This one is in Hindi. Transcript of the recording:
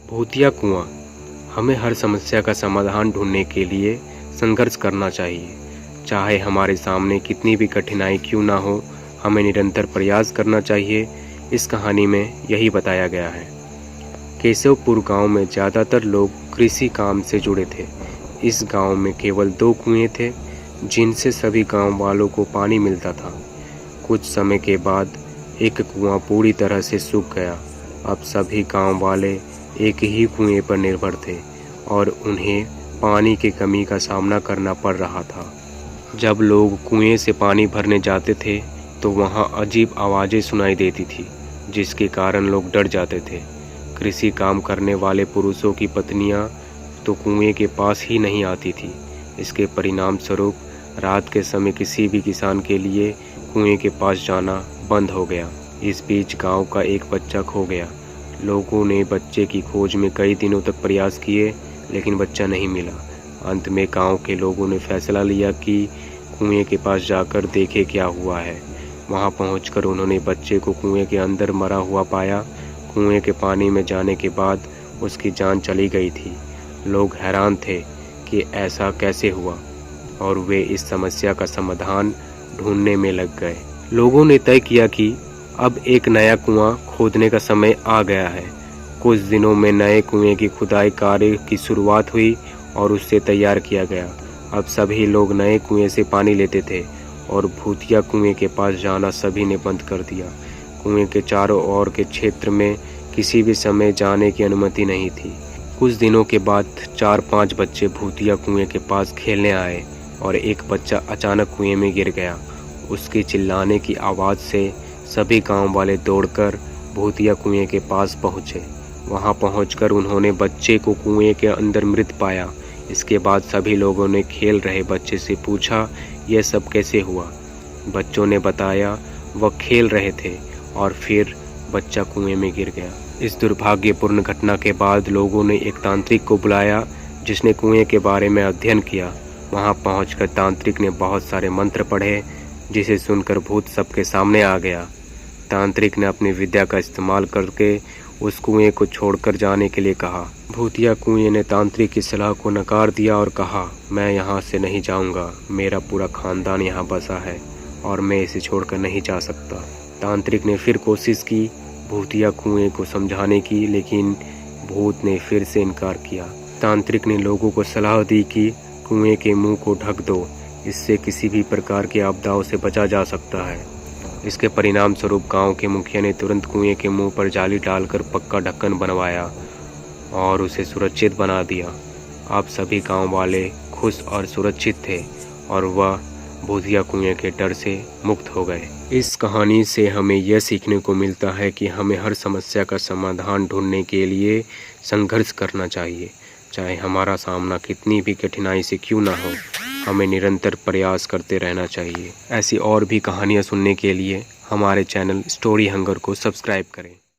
भूतिया कुआं। हमें हर समस्या का समाधान ढूंढने के लिए संघर्ष करना चाहिए। चाहे हमारे सामने कितनी भी कठिनाई क्यों ना हो, हमें निरंतर प्रयास करना चाहिए। इस कहानी में यही बताया गया है। केशवपुर गांव में ज़्यादातर लोग कृषि काम से जुड़े थे। इस गांव में केवल 2 कुएं थे जिनसे सभी गांव वालों को पानी मिलता था। कुछ समय के बाद एक कुआं पूरी तरह से सूख गया। अब सभी गांव वाले एक ही कुएं पर निर्भर थे और उन्हें पानी की कमी का सामना करना पड़ रहा था। जब लोग कुएं से पानी भरने जाते थे तो वहां अजीब आवाज़ें सुनाई देती थी, जिसके कारण लोग डर जाते थे। कृषि काम करने वाले पुरुषों की पत्नियां तो कुएं के पास ही नहीं आती थी। इसके परिणाम स्वरूप रात के समय किसी भी किसान के लिए कुएं के पास जाना बंद हो गया। इस बीच गांव का एक बच्चा खो गया। लोगों ने बच्चे की खोज में कई दिनों तक प्रयास किए, लेकिन बच्चा नहीं मिला। अंत में गांव के लोगों ने फैसला लिया कि कुएं के पास जाकर देखे क्या हुआ है। वहां पहुंचकर उन्होंने बच्चे को कुएं के अंदर मरा हुआ पाया। कुएं के पानी में जाने के बाद उसकी जान चली गई थी। लोग हैरान थे कि ऐसा कैसे हुआ और वे इस समस्या का समाधान ढूंढने में लग गए। लोगों ने तय किया कि अब एक नया कुआं खोदने का समय आ गया है। कुछ दिनों में नए कुएं की खुदाई कार्य की शुरुआत हुई और उससे तैयार किया गया। अब सभी लोग नए कुएं से पानी लेते थे और भूतिया कुएं के पास जाना सभी ने बंद कर दिया। कुएं के चारों ओर के क्षेत्र में किसी भी समय जाने की अनुमति नहीं थी। कुछ दिनों के बाद 4-5 बच्चे भूतिया कुएं के पास खेलने आए और एक बच्चा अचानक कुएं में गिर गया। उसके चिल्लाने की आवाज़ से सभी गांव वाले दौड़कर भूतिया कुएं के पास पहुंचे। वहां पहुंचकर उन्होंने बच्चे को कुएं के अंदर मृत पाया। इसके बाद सभी लोगों ने खेल रहे बच्चे से पूछा, यह सब कैसे हुआ? बच्चों ने बताया वह खेल रहे थे और फिर बच्चा कुएं में गिर गया। इस दुर्भाग्यपूर्ण घटना के बाद लोगों ने एक तांत्रिक को बुलाया, जिसने कुएं के बारे में अध्ययन किया। वहां पहुंचकर तांत्रिक ने बहुत सारे मंत्र पढ़े, जिसे सुनकर भूत सबके सामने आ गया। तांत्रिक ने अपनी विद्या का इस्तेमाल करके उस कुएं को छोड़कर जाने के लिए कहा। भूतिया कुएं ने तांत्रिक की सलाह को नकार दिया और कहा, मैं यहाँ से नहीं जाऊँगा। मेरा पूरा खानदान यहाँ बसा है और मैं इसे छोड़कर नहीं जा सकता। तांत्रिक ने फिर कोशिश की भूतिया कुएं को समझाने की, लेकिन भूत ने फिर से इनकार किया। तांत्रिक ने लोगों को सलाह दी कि कुएं के मुंह को ढक दो, इससे किसी भी प्रकार की आपदाओं से बचा जा सकता है। इसके परिणाम स्वरूप गांव के मुखिया ने तुरंत कुएं के मुंह पर जाली डालकर पक्का ढक्कन बनवाया और उसे सुरक्षित बना दिया। अब सभी गांव वाले खुश और सुरक्षित थे और वह भूतिया कुएं के डर से मुक्त हो गए। इस कहानी से हमें यह सीखने को मिलता है कि हमें हर समस्या का समाधान ढूंढने के लिए संघर्ष करना चाहिए। चाहे हमारा सामना कितनी भी कठिनाई से क्यों ना हो, हमें निरंतर प्रयास करते रहना चाहिए। ऐसी और भी कहानियाँ सुनने के लिए हमारे चैनल स्टोरी हंगर को सब्सक्राइब करें।